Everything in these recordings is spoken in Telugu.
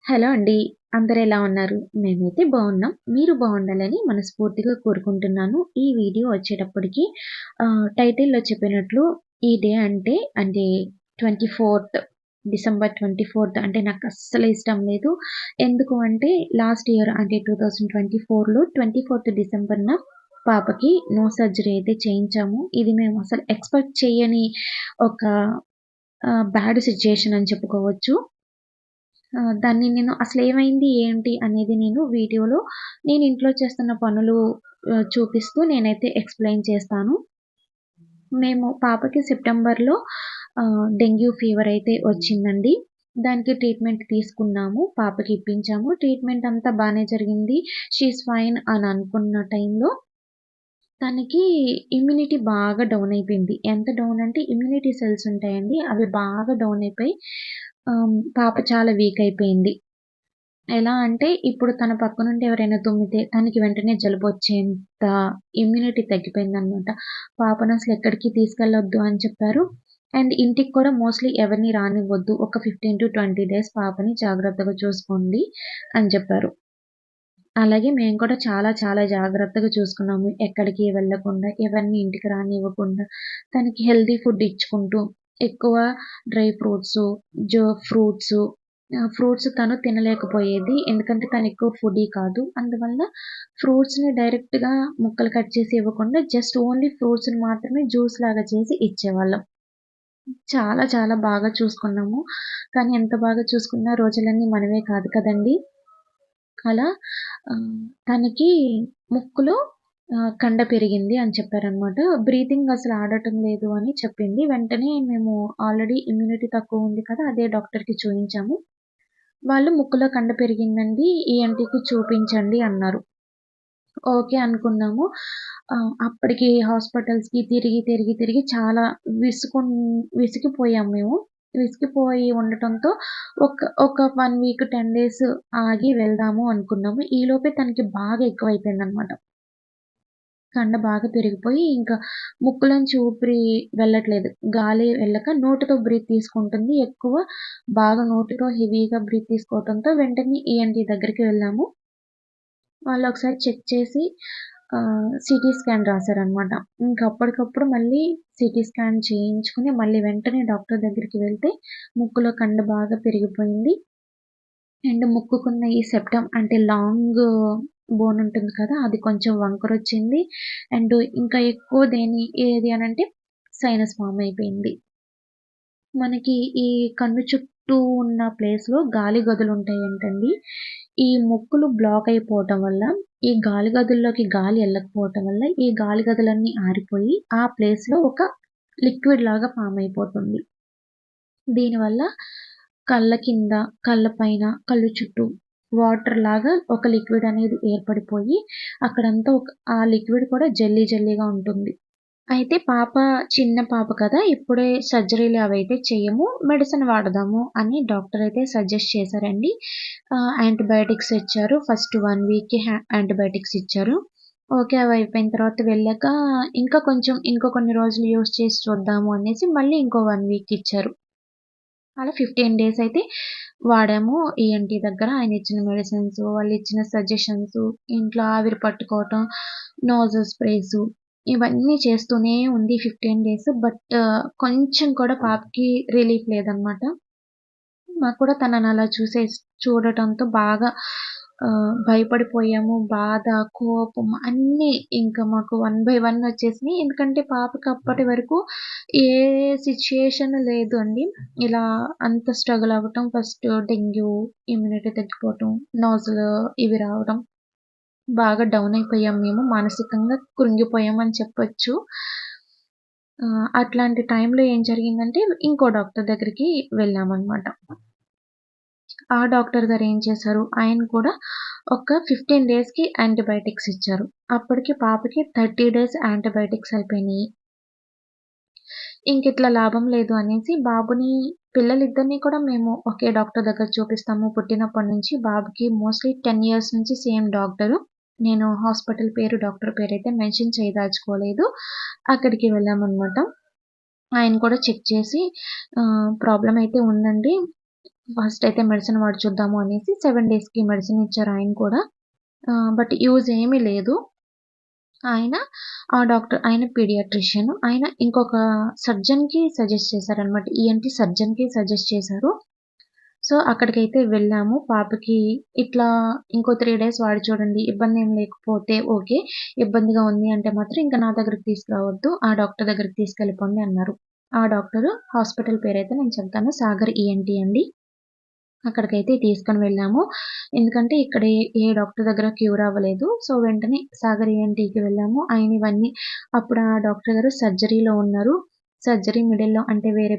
హలో అండి. అందరెలా ఉన్నారు? మేమైతే బావున్నాం. మీరు బావుండాలని మనస్ఫూర్తిగా కోరుకుంటున్నాను. ఈ వీడియో వచ్చేటప్పటికి టైటిల్‌లో చెప్పినట్లు ఈ డే అంటే 24థ్ డిసెంబర్ 24థ్ అంటే నాకస్సలు ఇష్టం లేదు. ఎందుకు అంటే లాస్ట్ ఇయర్ అంటే 2024లో 24థ్ డిసెంబర్‌న పాపకి నో సర్జరీ అయితే చేయించాము. ఇది మేము అసలు ఎక్స్‌పెక్ట్ చేయని ఒక బ్యాడ్ సిట్యుయేషన్ అని చెప్పుకోవచ్చు. దాన్ని నేను అసలేమైంది, ఏంటి అనేది నేను ఇంట్లో చేస్తున్న పనులు చూపిస్తూ నేనైతే ఎక్స్‌ప్లెయిన్ చేస్తాను. మేము పాపకి సెప్టెంబర్‌లో డెంగ్యూ ఫీవర్ అయితే వచ్చిందండి. దానికి ట్రీట్మెంట్ తీసుకున్నాము. పాపకి ఇప్పించాము. ట్రీట్మెంట్ అంతా బానే జరిగింది. షీ ఈజ్ ఫైన్ అని అనుకున్న టైంలో తనకి ఇమ్యూనిటీ బాగా డౌన్ అయిపోయింది. ఎంత డౌన్ అంటే ఇమ్యూనిటీ సెల్స్ ఉంటాయండి. అవి బాగా డౌన్ అయిపోయి పాప చాలా వీక్ అయిపోయింది. ఎలా అంటే ఇప్పుడు తన పక్కనుండి ఎవరైనా తుమ్మితే తనకి వెంటనే జలుబొచ్చేంత ఇమ్యూనిటీ తగ్గిపోయిందనమాట. పాపనసలు ఎక్కడికి తీసుకెళ్ళొద్దు అని చెప్పారు. అండ్ ఇంటికి కూడా మోస్ట్‌లీ ఎవరిని రానివ్వద్దు. ఒక 15-20 డేస్ పాపని జాగ్రత్తగా చూసుకోండి అని చెప్పారు. అలాగే మేము కూడా చాలా చాలా జాగ్రత్తగా చూసుకున్నాము. ఎక్కడికి వెళ్ళకుండా, ఎవరిని ఇంటికి రానివ్వకుండా, తనకి హెల్తీ ఫుడ్ ఇచ్చుకుంటూ, ఎక్కువ డ్రై ఫ్రూట్సు, ఫ్రూట్సు ఫ్రూట్స్ తను తినలేకపోయేది. ఎందుకంటే తను ఎక్కువ ఫుడీ కాదు. అందువల్ల ఫ్రూట్స్‌ని డైరెక్ట్‌గా ముక్కలు కట్ చేసి ఇవ్వకుండా జస్ట్ ఓన్లీ ఫ్రూట్స్‌ని మాత్రమే జ్యూస్ లాగా చేసి ఇచ్చేవాళ్ళం. చాలా చాలా బాగా చూసుకున్నాము. కానీ ఎంత బాగా చూసుకున్న రోజులన్నీ మనవే కాదు కదండీ! అలా ఆహ్, తనకి ముక్కులో కండ పెరిగింది అని చెప్పారనమాట. బ్రీతింగ్ అసలు ఆడటం లేదు అని చెప్పింది. వెంటనే మేము ఆల్రెడీ ఇమ్యూనిటీ తక్కువ ఉంది కదా! అదే డాక్టర్‌కి చూయించాము. వాళ్ళు ముక్కులో కండ పెరిగిందండి. ఈఎన్‌టీకి చూపించండి అన్నారు. ఓకే అనుకున్నాము. అప్పటికి హాస్పిటల్స్‌కి తిరిగి చాలా విసిగిపోయాం మేము. విసిగిపోయి ఉండటంతో ఒక 1 వీక్, 10 డేస్ ఆగి వెళ్దాము అనుకున్నాము. ఈలోపే తనకి బాగా ఎక్కువైపోయిందనమాట. కండ బాగా పెరిగిపోయి ఇంకా ముక్కులోంచి ఊపిరి వెళ్ళట్లేదు. గాలి వెళ్ళక నోటితో బ్రీత్ తీసుకుంటుంది. బాగా నోటితో హెవీగా బ్రీత్ తీసుకోవడంతో వెంటనే ఈఎన్‌టీ దగ్గరికి వెళ్ళాము. వాళ్ళొకసారి చెక్ చేసి సీటీ స్కాన్ రాసారనమాట. ఇంక అప్పటికప్పుడు మళ్ళీ సీటీ స్కాన్ చేయించుకొని, మళ్ళీ వెంటనే డాక్టర్ దగ్గరికి వెళ్తే, ముక్కులో కండ బాగా పెరిగిపోయింది. అండ్ ముక్కుకున్న ఈ సెప్టమ్ అంటే లాంగ్ బోన్ ఉంటుంది కదా! అది కొంచెం వంకరొచ్చింది. అండ్ ఇంకా ఎక్కువ ఏది అనంటే సైనస్ ఫార్మ్ అయిపోయింది. మనకి ఈ కన్ను చుట్టూ ఉన్న ప్లేస్‌లో గాలి గదులుంటాయంటండి. ఈ ముక్కులు బ్లాక్ అయిపోవటం వల్ల, ఈ గాలి గదుల్లోకి గాలి ఎళ్ళకపోవటం వల్ల, ఈ గాలి గదులన్నీ ఆరిపోయి, ఆ ప్లేస్‌లో ఒక లిక్విడ్ లాగా ఫార్మ్ అయిపోతుంది. దీనివల్ల కళ్ళ కింద, కళ్ళ పైన, కళ్ళు చుట్టూ వాటర్ లాగా ఒక లిక్విడ్ అనేది ఏర్పడిపోయి, అక్కడంతా ఆ లిక్విడ్ కూడా జెల్లీ జెల్లీగా ఉంటుంది. అయితే చిన్న పాప కదా! ఇప్పుడే సర్జరీలు అవైతే చెయ్యము. మెడిసిన్ వాడదాము అని డాక్టర్ అయితే సజెస్ట్ చేశారండి. యాంటీబయోటిక్స్ ఇచ్చారు. ఫస్ట్ 1 వీక్‌కి యాంటీబయోటిక్స్ ఇచ్చారు. ఓకే. అవి అయిపోయిన తర్వాత వెళ్ళాక ఇంకో కొన్ని రోజులు యూజ్ చేసి చూద్దాము అనేసి మళ్ళీ ఇంకో 1 వీక్ ఇచ్చారు. అలా 15 డేస్ అయితే వాడాము ఈఎన్‌టీ దగ్గర. ఆయనిచ్చిన మెడిసిన్స్, వాళ్ళిచ్చిన సజెషన్స్, ఇంట్లో ఆవిరి పట్టుకోవటం, నోజల్ స్ప్రేసు ఇవన్నీ చేస్తూనే ఉంది 15 డేస్. కొంచెం కూడా పాపకి రిలీఫ్ లేదనమాట. మాకు కూడా తననలా చూడటంతో బాగా భయపడిపోయాము. బాధ, కోపం అన్నీ ఇంకా మాకు వన్ బై వన్ వచ్చేసినియి. ఎందుకంటే పాపకి అప్పటి వరకు ఏ సిట్యుయేషన్ లేదు అండి. ఇలా అంత స్ట్రగుల్ అవ్వటం ఫస్ట్ డెంగ్యూ, ఇమ్యూనిటీ తగ్గిపోవటం, నాజిల్ ఇవి రావడం. బాగా డౌన్ అయిపోయాం మేము. మానసికంగా కృంగిపోయామని చెప్పొచ్చు. అట్లాంటి టైంలో ఏం జరిగిందంటే ఇంకో డాక్టర్ దగ్గరికి వెళ్ళామనమాట. ఆ డాక్టర్ గారు ఏం చేశారు, ఆయన కూడా ఒక 15 డేస్‌కి యాంటీబయోటిక్స్ ఇచ్చారు. అప్పటికి పాపకి 30 డేస్ యాంటీబయోటిక్స్ అయిపోయినియి. ఇంకిట్లా లాభం లేదు అనేసి పిల్లలిద్దరిని కూడా మేము ఒకే డాక్టర్ దగ్గర చూపిస్తాము. పుట్టినప్పటి నుంచి బాబుకి మోస్ట్‌లీ 10 ఇయర్స్ నుంచి సేమ్ డాక్టరు. నేను హాస్పిటల్ పేరు, డాక్టర్ పేరైతే మెన్షన్ చేయదలుచుకోలేదు. అక్కడికి వెళ్ళామనమాట. ఆయన కూడా చెక్ చేసి ప్రాబ్లమ్ అయితే ఉందండి. ఫస్ట్ అయితే మెడిసిన్ వాడి చూద్దాము అనేసి 7 డేస్‌కి మెడిసిన్ ఇచ్చారు ఆయన కూడా. బట్ యూజ్ ఏమీ లేదు. ఆయన ఆయన పీడియాట్రిషియన్. ఆయన ఇంకొక సర్జన్‌కి సజెస్ట్ చేశారనమాట. ఈఎన్‌టీ సర్జన్‌కి సజెస్ట్ చేశారు. సో, అక్కడికైతే వెళ్ళాము. పాపకి ఇట్లా ఇంకో 3 డేస్ వాడి చూడండి. ఇబ్బందేం లేకపోతే ఓకే. ఇబ్బందిగా ఉంది అంటే మాత్రం ఇంక నా దగ్గరికి తీసుకురావద్దు. ఆ డాక్టర్ దగ్గరికి తీసుకెళ్ళిపోండి అన్నారు. ఆ డాక్టరు హాస్పిటల్ పేరైతే నేను చెప్తాను. సాగర్ ఈఎన్‌టీ అండి. అక్కడికైతే తీసుకొని వెళ్ళాము. ఎందుకంటే ఇక్కడ ఏ డాక్టర్ దగ్గర క్యూర్ అవ్వలేదు. సో, వెంటనే సాగర్ ఈఎన్‌టీకి వెళ్ళాము. ఆయన ఇవన్నీ అప్పుడు ఆ డాక్టర్ గారు సర్జరీలో ఉన్నారు. సర్జరీ మిడిల్‌లో అంటే వేరే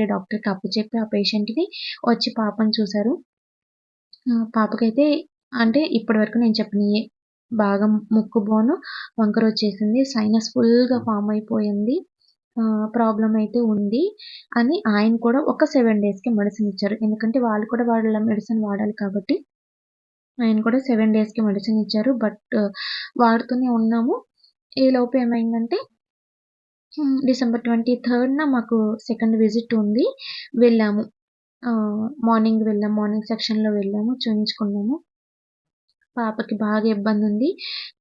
డాక్టర్‌కి అప్పచెప్పి ఆ పేషెంట్‌ని వచ్చి పాపని చూసారు. పాపకైతే అంటే ఇప్పటివరకు నేను చెప్పినయే. బాగా ముక్కు బోను వంకరొచ్చేసింది. సైనస్ ఫుల్‌గా ఫార్మ్ అయిపోయింది. ప్రాబ్లమ్ అయితే ఉంది అని ఆయన కూడా ఒక 7 డేస్‌కి మెడిసిన్ ఇచ్చారు. ఎందుకంటే వాళ్ళు కూడా వాళ్ళ మెడిసిన్ వాడాలి కాబట్టి, ఆయన కూడా 7 డేస్‌కి మెడిసిన్ ఇచ్చారు. బట్ వాడుతూనే ఉన్నాము. ఈలోపు ఏమైందంటే డిసెంబర్ 23న మాకు సెకండ్ విజిట్ ఉంది. వెళ్ళాము. మార్నింగ్ వెళ్ళాము. మార్నింగ్ సెక్షన్‌లో వెళ్ళాము. చూయించుకున్నాము. పాపకి బాగా ఇబ్బందుంది.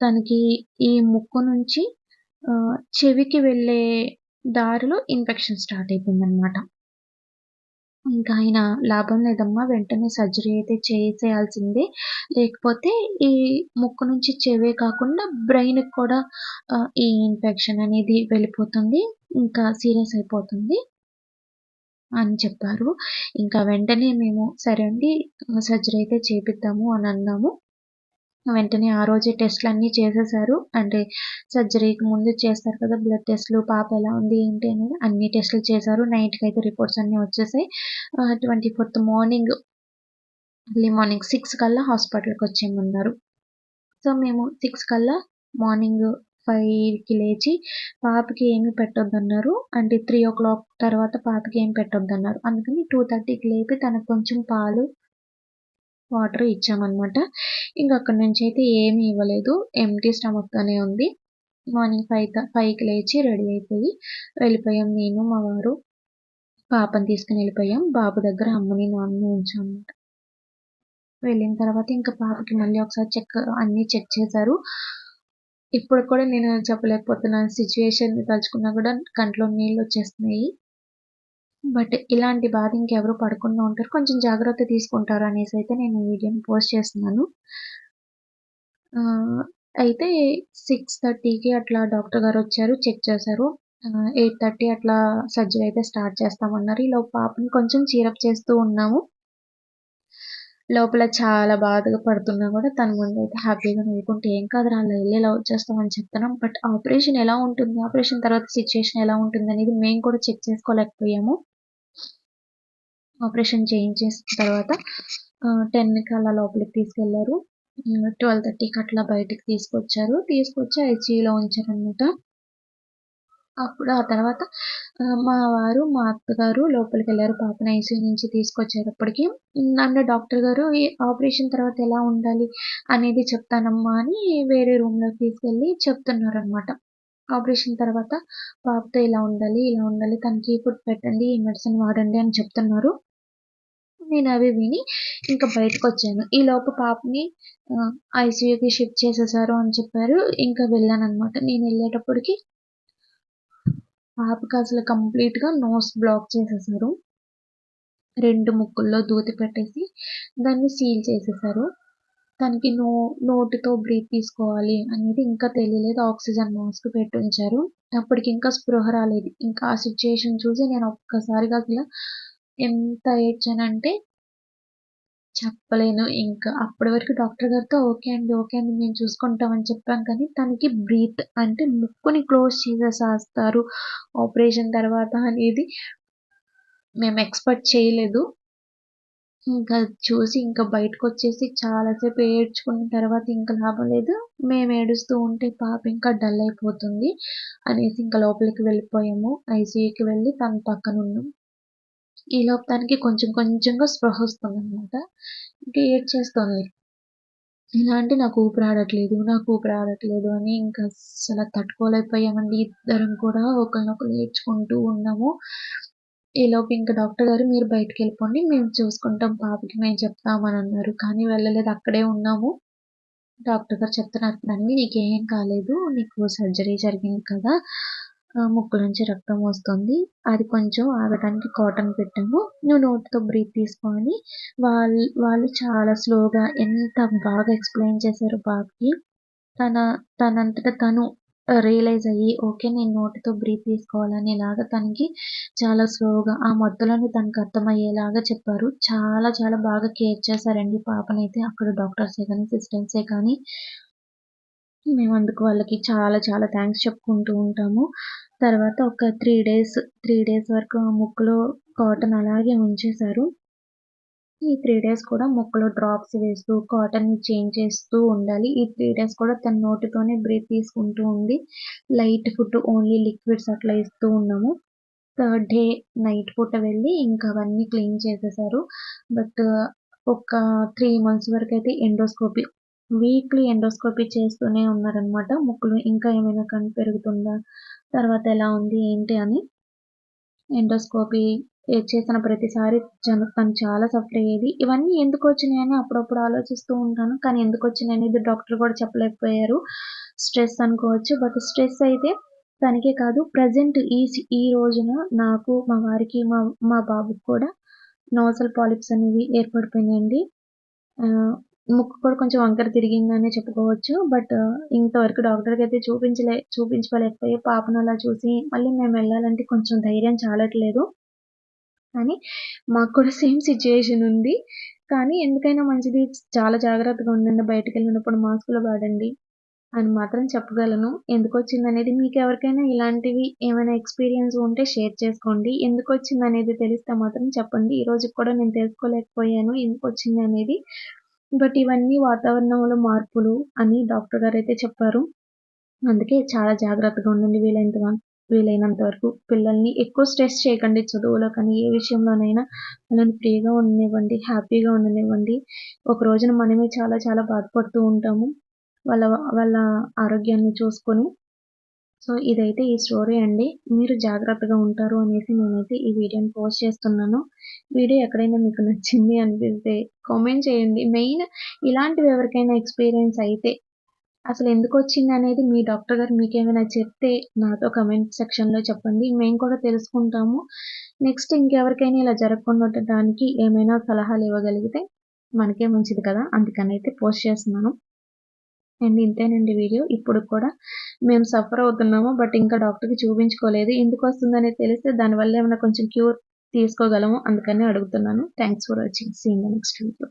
తనకి ఈ ముక్కు నుంచి చెవికి వెళ్ళే దారిలో ఇన్ఫెక్షన్ స్టార్ట్ అయిపోయిందనమాట. ఇంకా ఆయన లాభం లేదమ్మా వెంటనే సర్జరీ అయితే చేసేయాల్సిందే. లేకపోతే ఈ ముక్కు నుంచి చెవే కాకుండా బ్రెయిన్‌కి కూడా ఈ ఇన్ఫెక్షన్ అనేది వెళ్ళిపోతుంది. ఇంకా సీరియస్ అయిపోతుంది అని చెప్పారు. ఇంకా వెంటనే మేము సరే అండి సర్జరీ అయితే చేపిద్దాము అని అన్నాము. వెంటనే ఆ రోజే టెస్ట్‌లన్నీ చేసేసారు. అంటే సర్జరీకి ముందు చేస్తారు కదా! బ్లడ్ టెస్ట్‌లు పాప ఎలా ఉంది ఏంటి అనేది అన్ని టెస్ట్‌లు చేశారు. నైట్‌కైతే రిపోర్ట్స్ అన్నీ వచ్చేసాయి. 24థ్ మార్నింగ్ ఎర్లీ మార్నింగ్ 6 కల్లా హాస్పిటల్‌కొచ్చేయమన్నారు. సో, మేము 6 కల్లా మార్నింగ్ 5కి లేచి పాపకి ఏమి పెట్టొద్దన్నారు. అంటే 3:00 తర్వాత పాపకి ఏం పెట్టొద్దన్నారు. అందుకని 2:30కి లేపి తనకు కొంచెం పాలు వాటర్ ఇచ్చామనమాట. ఇంక అక్కడి నుంచయితే ఏమి ఇవ్వలేదు. ఎంప్టీ స్టమక్‌తోనే ఉంది. మార్నింగ్ 5కి లేచి రెడీ అయిపోయి వెళ్ళిపోయాం నేను, మా వారు. పాపని తీసుకొని వెళ్ళిపోయాం. బాబు దగ్గర అమ్మని, నాన్నని ఉంచామనమాట. వెళ్ళిన తర్వాత ఇంక పాపకి మళ్ళీ ఒకసారి అన్నీ చెక్ చేశారు. ఇప్పటికి కూడా నేను చెప్పలేకపోతున్నాను. సిట్యుయేషన్‌ని తలుచుకున్నా కూడా కంట్లో నీళ్లొచ్చేస్తున్నాయి. బట్ ఇలాంటి బాధ ఇంకెవరు పడకుండా ఉంటారు. కొంచెం జాగ్రత్త తీసుకుంటారు అనేసైతే నేను ఈ వీడియోని పోస్ట్ చేస్తున్నాను. ఆహ్, అయితే 6:30కి అట్లా డాక్టర్ గారొచ్చారు. చెక్ చేశారు. 8:30 అట్లా సర్జరీ అయితే స్టార్ట్ చేస్తామన్నారు. ఈలోపు పాపని కొంచెం చీరప్ చేస్తూ ఉన్నాము. లోపల చాలా బాధగా పడుతున్నా కూడా తన ముందైతే హ్యాపీగా నవ్వుకుంటూ "ఏం కాదురా లైలే ఇలా వచ్చేస్తాం" అని చెప్తున్నాం. బట్ ఆపరేషన్ ఎలా ఉంటుంది? ఆపరేషన్ తర్వాత సిట్యుయేషన్ ఎలా ఉంటుందనేది మేము కూడా చెక్ చేసుకోలేకపోయాము. ఆపరేషన్ చేయించేసిన తర్వాత 10కి అలా లోపలికి తీసుకెళ్లారు. 12:30కి అట్లా బయటికి తీసుకొచ్చారు. తీసుకొచ్చి ఐసీయూలో ఉంచారనమాట. అప్పుడు ఆ తర్వాత మా వారు, మా అత్తగారు లోపలికెళ్లారు పాపని ఐసీయూ నుంచి తీసుకొచ్చేటప్పటికి. నన్ను డాక్టర్ గారు ఈ ఆపరేషన్ తర్వాత ఎలా ఉండాలి అనేది చెప్తానమ్మా అని వేరే రూమ్‌లోకి తీసుకెళ్ళి చెప్తున్నారనమాట. ఆపరేషన్ తర్వాత పాపతో ఇలా ఉండాలి, ఇలా ఉండాలి. తనకి ఈ ఫుడ్ పెట్టండి, ఈ మెడిసిన్ వాడండి అని చెప్తున్నారు. నేనవి విని ఇంక బయటకొచ్చాను. ఈలోపు పాపని ఆహ్, ఐసీయూకి షిఫ్ట్ చేసేశారు అని చెప్పారు. ఇంకా వెళ్ళాననమాట. నేనెళ్ళేటప్పటికి పాపకసలు కంప్లీట్‌గా నోస్ బ్లాక్ చేసేశారు. 2 ముక్కుల్లో దూది పెట్టేసి దాన్ని సీల్ చేసేశారు. తనకి నోటితో బ్రీత్ తీసుకోవాలి అనేది ఇంకా తెలియలేదు. Oxygen mask పెట్టుంచారు. అప్పటికింకా స్పృహ రాలేదు. ఇంకా ఆ సిట్యుయేషన్ చూసి నేను ఒక్కసారిగా అసల ఎంత ఏడ్చానంటే చెప్పలేను ఇంకా. అప్పటి వరకు డాక్టర్ గారితో ఓకే అండి, ఓకే అండి మేము చూసుకుంటాం అని చెప్పాం కానీ తనకి బ్రీత్ అంటే ముక్కుని క్లోజ్ చేసేసేస్తారు ఆపరేషన్ తర్వాత అనేది మేము ఎక్స్‌పెక్ట్ చేయలేదు. ఇంకా చూసి ఇంకా బయటకొచ్చేసి చాలా సేపు ఏడ్చుకున్న తర్వాత ఇంక లాభం లేదు. మేము ఏడుస్తూ ఉంటే పాప ఇంకా డల్ అయిపోతుంది అనేసి ఇంకా లోపలికి వెళ్ళిపోయాము. ఐసీయూకి వెళ్ళి తన పక్కనున్నాం. ఈలోపు తనకి కొంచెం కొంచెంగా స్పృహొస్తుందనమాట. ఇంక ఏడ్చేస్తోంది. ఎలా అంటే నాకు ఊపిరాడట్లేదు అని ఇంకా అస్సల తట్టుకోలేకపోయామండి. ఇద్దరం కూడా ఒకళ్ళనొకళ్ళు ఏడ్చుకుంటూ ఉన్నాము. ఈలోపు ఇంక డాక్టర్ గారు మీరు బయటికెళ్ళిపోండి. మేము చూసుకుంటాం పాపకి మేము చెప్తామని అన్నారు. కానీ వెళ్ళలేదు. అక్కడే ఉన్నాము. డాక్టర్ గారు చెప్తున్నారు, "తల్లి నీకేం కాలేదు. నీకు సర్జరీ జరిగింది కదా! ముక్కు నుంచి రక్తం వస్తుంది. అది కొంచెం ఆగటానికి కాటన్ పెట్టాము. నువ్వు నోటితో బ్రీత్ తీసుకో" అని వాళ్ళు చాలా స్లోగా ఎంత బాగా ఎక్స్‌ప్లెయిన్ చేశారో పాపకి. తన తనంతట తను రియలైజ్ అయ్యి, ఓకే. నేను నోటితో బ్రీత్ తీసుకోవాలనేలాగా తనకి చాలా స్లోగా ఆ మత్తులోనే తనకు అర్థమయ్యేలాగా చెప్పారు. చాలా చాలా బాగా కేర్ చేశారండి పాపనైతే. అక్కడ డాక్టర్సే గాని, సిస్టర్సే కానీ మేమందుకు వాళ్ళకి చాలా చాలా థాంక్స్ చెప్పుకుంటూ ఉంటాము. తర్వాత ఒక 3 డేస్ వరకు ఆ ముక్కులో కాటన్ అలాగే ఉంచేశారు. ఈ 3 డేస్ కూడా ముక్కులో డ్రాప్స్ వేస్తూ, కాటన్‌ని చేంజ్ చేస్తూ ఉండాలి. ఈ 3 డేస్ కూడా తన నోటితోనే బ్రీత్ తీసుకుంటూ ఉంది. లైట్ ఫుడ్ ఓన్లీ లిక్విడ్స్ అట్లా ఇస్తూ ఉన్నాము. థర్డ్ డే నైట్ పూట వెళ్ళి ఇంకా అవన్నీ క్లీన్ చేసేశారు. బట్ ఒక 3 మంత్స్ వరకైతే ఎండోస్కోపీ వీక్లీ ఎండోస్కోపీ చేస్తూనే ఉన్నారనమాట. ముక్కులో ఇంకా ఏమైనా కణు పెరుగుతుందా? తర్వాత ఎలా ఉంది? ఏంటి? అని. ఎండోస్కోపీ చేసిన ప్రతిసారి తను చాలా సఫర్ అయ్యేది. ఇవన్నీ ఎందుకొచ్చినాయని అప్పుడప్పుడు ఆలోచిస్తూ ఉంటాను. కానీ ఎందుకొచ్చినాయనేది డాక్టర్ కూడా చెప్పలేకపోయారు. స్ట్రెస్ అనుకోవచ్చు. బట్ స్ట్రెస్ అయితే తనకే కాదు ప్రెజెంట్ ఈ రోజున నాకు, మా వారికి, మా బాబుకి కూడా నాసల్ పాలిప్స్ అనేవి ఏర్పడిపోయినాయండి. ఆహ్, ముక్కు కూడా కొంచెం వంకర తిరిగిందనే చెప్పుకోవచ్చు. బట్ ఇంతవరకు డాక్టర్‌కైతే చూపించుకోలేకపోయా. పాపను అలా చూసి మళ్ళీ మేమెళ్ళాలంటే కొంచెం ధైర్యం చాలట్లేదు. కానీ మాకు కూడా సేమ్ సిట్యుయేషన్ ఉంది. కానీ ఎందుకైనా మంచిది చాలా జాగ్రత్తగా ఉండండి. బయటికెళ్ళినప్పుడు మాస్కులు వాడండి అని మాత్రం చెప్పగలను. ఎందుకొచ్చిందనేది మీకెవరికైనా ఇలాంటివి ఏమైనా ఎక్స్‌పీరియన్స్ ఉంటే షేర్ చేసుకోండి. ఎందుకొచ్చిందనేది తెలిస్తే మాత్రం చెప్పండి. ఈ రోజుకి కూడా నేను తెలుసుకోలేకపోయాను ఎందుకొచ్చిందనేది. బట్ ఇవన్నీ వాతావరణంలో మార్పులు అని డాక్టర్ గారైతే చెప్పారు. అందుకే చాలా జాగ్రత్తగా ఉండండి వీలైనంత వరకు. పిల్లల్ని ఎక్కువ స్ట్రెస్ చేయకండి చదువులో కానీ, ఏ విషయంలోనైనా వాళ్ళని ఫ్రీగా ఉండనివ్వండి, హ్యాపీగా ఉండనివ్వండి. ఒక రోజున మనమే చాలా చాలా బాధపడుతూ ఉంటాము. వాళ్ళ వాళ్ళ ఆరోగ్యాన్ని చూసుకొని. సో, ఇదైతే ఈ స్టోరీ అండి. మీరు జాగ్రత్తగా ఉంటారు అనేసి నేనైతే ఈ వీడియోని పోస్ట్ చేస్తున్నాను. వీడియో ఎక్కడైనా మీకు నచ్చింది అనిపిస్తే కామెంట్ చేయండి. మెయిన్ ఇలాంటివి ఎవరికైనా ఎక్స్‌పీరియన్స్ అయితే అసలెందుకొచ్చిందనేది మీ డాక్టర్ గారు మీకేమైనా చెప్తే నాతో కామెంట్ సెక్షన్‌లో చెప్పండి. మేము కూడా తెలుసుకుంటాము. నెక్స్ట్ ఇంకెవరికైనా ఇలా జరగకుండా ఉండటానికి ఏమైనా సలహాలివ్వగలిగితే మనకే మంచిది కదా! అందుకనైతే పోస్ట్ చేస్తున్నాను. అండ్ ఇంతేనండి వీడియో. ఇప్పుడు కూడా మేము సఫర్ అవుతున్నాము. బట్ ఇంకా డాక్టర్‌కి చూపించుకోలేదు. ఎందుకొస్తుందనేది తెలిస్తే దానివల్ల ఏమైనా కొంచెం క్యూర్ తీసుకోగలము. అందుకనే అడుగుతున్నాను. Thanks for watching. See you in the next video.